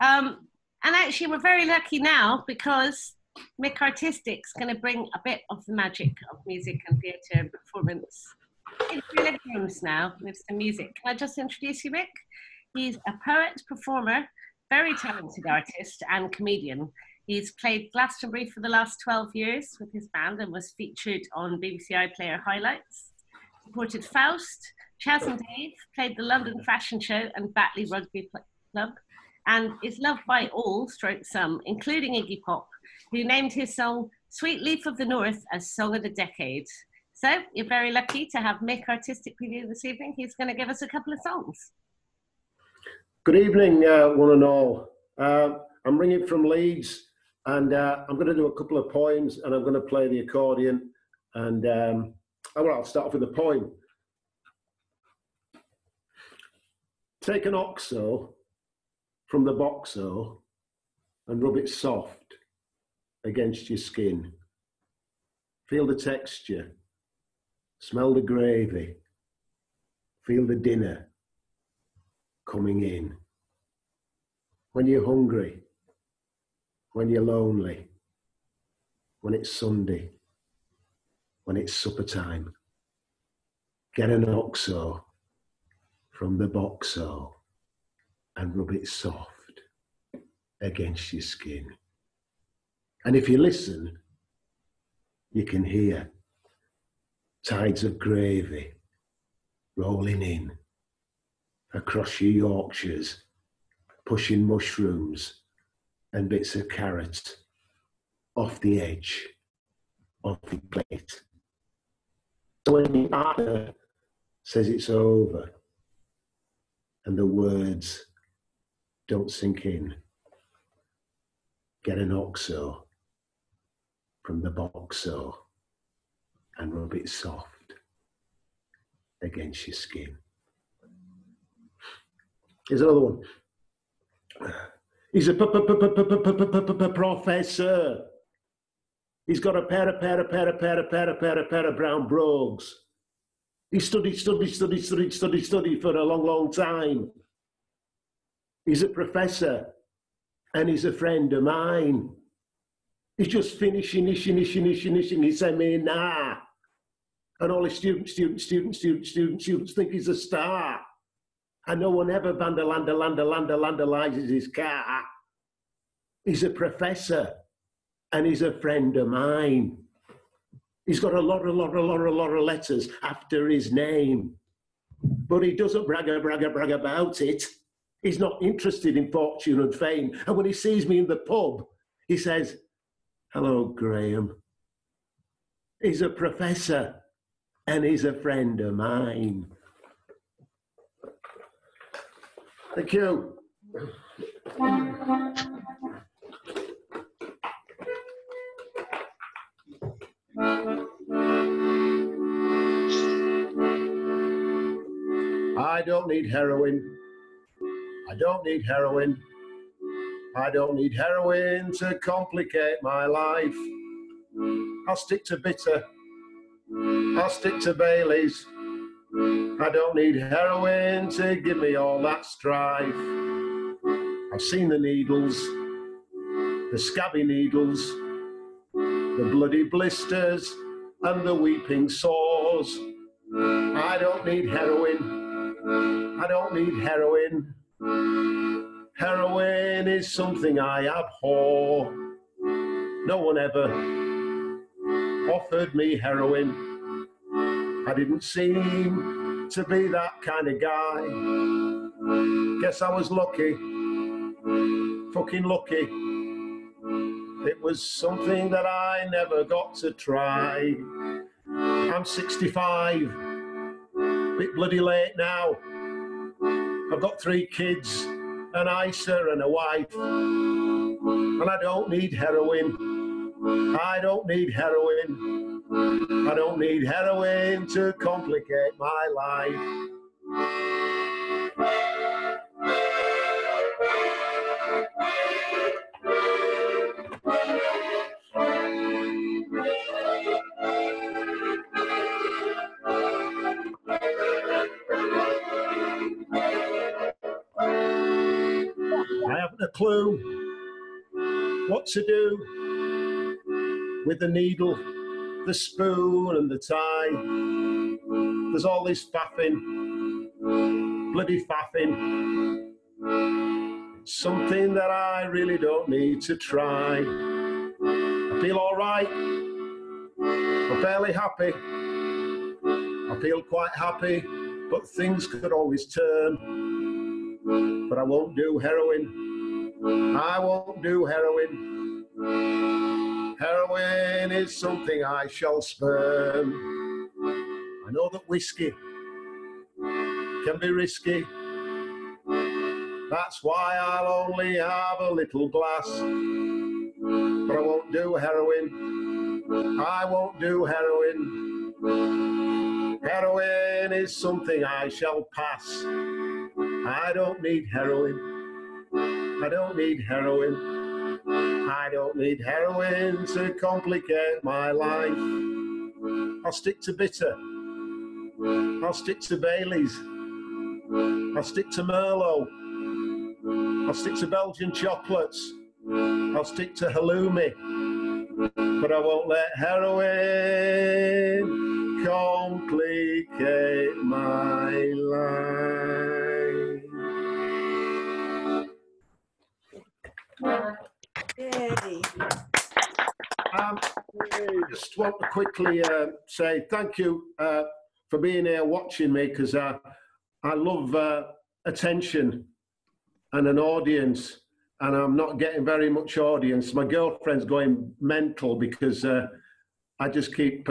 And actually, we're very lucky now because Mik Artistik's going to bring a bit of the magic of music and theatre and performance into your living rooms now with some music. Can I just introduce you, Mik? He's a poet, performer, very talented artist and comedian. He's played Glastonbury for the last 12 years with his band and was featured on BBC iPlayer highlights. Supported Faust, Chas and Dave, played the London Fashion Show and Batley Rugby Club, and is loved by all, stroke some, including Iggy Pop, who named his song Sweet Leaf of the North as Song of the Decade. So you're very lucky to have Mik Artistik with you this evening. He's going to give us a couple of songs. Good evening, one and all. I'm ringing from Leeds, and I'm going to do a couple of poems, and I'm going to play the accordion. And I'll start off with a poem. Take an oxo from the boxo and rub it soft against your skin. Feel the texture, smell the gravy, feel the dinner coming in. When you're hungry, when you're lonely, when it's Sunday, when it's supper time, get an oxo from the boxo and rub it soft against your skin. And if you listen, you can hear tides of gravy rolling in across your Yorkshires, pushing mushrooms and bits of carrot off the edge of the plate. So when your partner says it's over and the words don't sink in, get an oxo from the boxo and rub it soft against your skin. Here's another one. He's a professor. He's got a pair of brown brogues. He studied for a long time. He's a professor and he's a friend of mine. He's just finishing his seminar. And all his students think he's a star. And no one ever vandalizes his car. He's a professor and he's a friend of mine. He's got a lot of letters after his name. But he doesn't brag about it. He's not interested in fortune and fame. And when he sees me in the pub, he says, "Hello, Graham." He's a professor and he's a friend of mine. Thank you. I don't need heroin. I don't need heroin. I don't need heroin to complicate my life. I'll stick to bitter. I'll stick to Baileys. I don't need heroin to give me all that strife. I've seen the needles, the scabby needles, the bloody blisters and the weeping sores. I don't need heroin. I don't need heroin. Heroin is something I abhor. No one ever offered me heroin. I didn't seem to be that kind of guy. Guess I was lucky, fucking lucky. It was something that I never got to try. I'm 65, bit bloody late now. I've got 3 kids, an ISA and a wife. And I don't need heroin. I don't need heroin. I don't need heroin to complicate my life. I haven't a clue what to do with the needle, the spoon and the tie. There's all this faffing, bloody faffing. It's something that I really don't need to try. I feel all right. I'm fairly happy. I feel quite happy, but things could always turn. But I won't do heroin. I won't do heroin. Heroin is something I shall spurn. I know that whiskey can be risky. That's why I'll only have a little glass. But I won't do heroin. I won't do heroin. Heroin is something I shall pass. I don't need heroin. I don't need heroin. I don't need heroin to complicate my life. I'll stick to bitter. I'll stick to Baileys. I'll stick to Merlot. I'll stick to Belgian chocolates. I'll stick to halloumi. But I won't let heroin complicate my life. Yay. I just want to quickly say thank you for being here watching me, because I love attention and an audience, and I'm not getting very much audience. My girlfriend's going mental because I just keep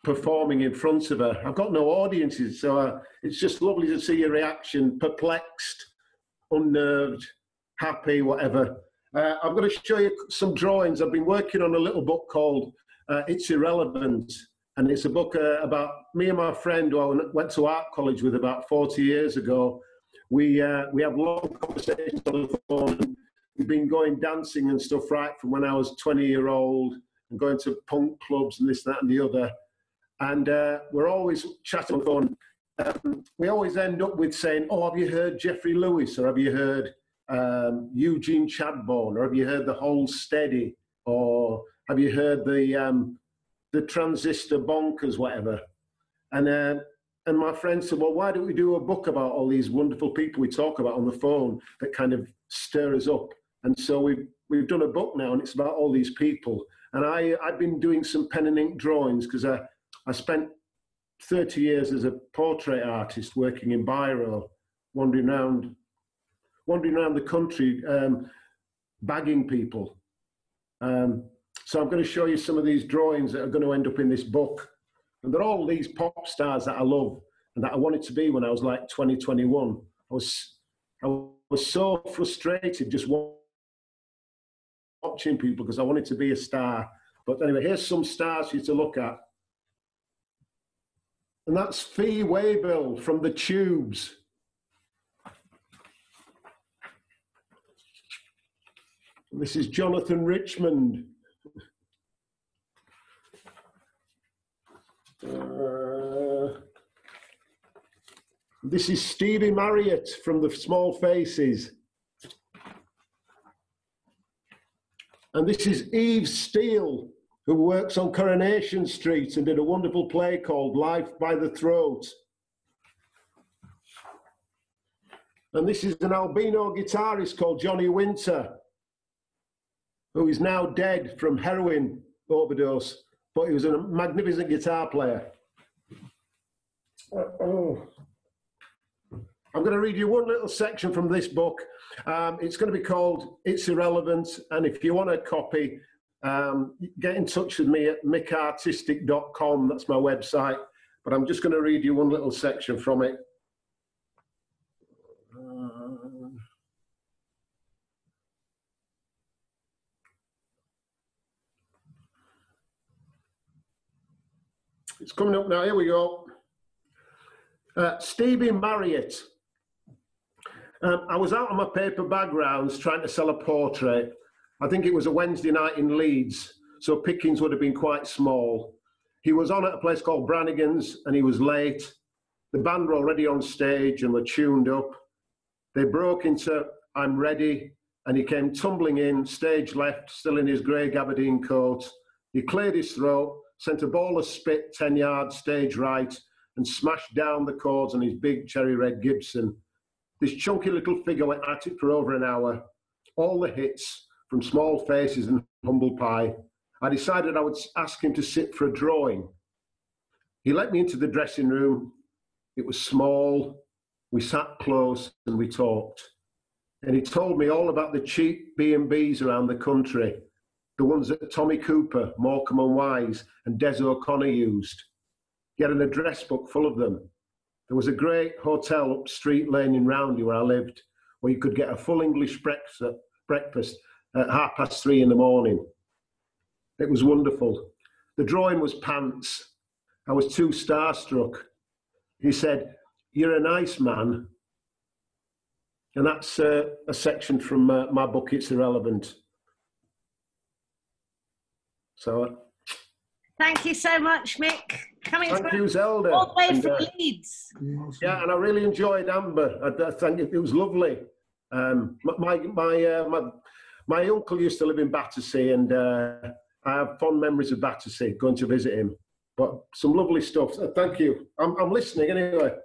performing in front of her. I've got no audiences, so it's just lovely to see your reaction, perplexed, unnerved, happy, whatever. I'm going to show you some drawings. I've been working on a little book called It's Irrelevant, and it's a book about me and my friend who I went to art college with about 40 years ago. We have long conversations on the phone. We've been going dancing and stuff right from when I was 20-year-old and going to punk clubs and this, that, and the other. And we're always chatting on the phone. We always end up with saying, "Oh, have you heard Jeffrey Lewis? Or have you heard Eugene Chadbourne? Or have you heard the Whole Steady? Or have you heard the Transistor Bonkers, whatever?" And my friend said, "Well, why don't we do a book about all these wonderful people we talk about on the phone that kind of stir us up?" And so we've done a book now, and it's about all these people. And I've been doing some pen and ink drawings because I spent 30 years as a portrait artist working in Biro, wandering around the country, bagging people. So I'm going to show you some of these drawings that are going to end up in this book. And they're all these pop stars that I love and that I wanted to be when I was like 20, 21. I was so frustrated just watching people because I wanted to be a star. But anyway, here's some stars for you to look at. And that's Fee Waybill from the Tubes. And this is Jonathan Richmond. This is Stevie Marriott from the Small Faces. And this is Eve Steele, who works on Coronation Street and did a wonderful play called Life by the Throat. And this is an albino guitarist called Johnny Winter, who is now dead from heroin overdose, but he was a magnificent guitar player. I'm going to read you one little section from this book. It's going to be called It's Irrelevant, and if you want a copy, get in touch with me at mikartistik.com. That's my website. But I'm just going to read you one little section from it. It's coming up now. Here we go. Stevie Marriott. I was out on my paper bag rounds trying to sell a portrait. I think it was a Wednesday night in Leeds, so pickings would have been quite small. He was on at a place called Brannigan's and he was late. The band were already on stage and were tuned up. They broke into I'm Ready, and he came tumbling in, stage left, still in his grey gabardine coat. He cleared his throat, sent a ball of spit 10 yards stage right, and smashed down the chords on his big cherry red Gibson. This chunky little figure went at it for over an hour. All the hits, from Small Faces and Humble Pie. I decided I would ask him to sit for a drawing. He let me into the dressing room. It was small. We sat close and we talked. And he told me all about the cheap B&Bs around the country, the ones that Tommy Cooper, Morecambe and Wise and Des O'Connor used. He had an address book full of them. There was a great hotel up Street Lane in Roundy where I lived, where you could get a full English breakfast at 3:30 in the morning. It was wonderful. The drawing was pants. I was too starstruck. He said, "You're a nice man." And that's a section from my book, It's Irrelevant. So, thank you so much, Mick. Thank you, Zelda. All the way from Leeds. Yeah, and I really enjoyed Amber. I think it was lovely. My uncle used to live in Battersea, and I have fond memories of Battersea, going to visit him. But some lovely stuff. Thank you. I'm listening anyway.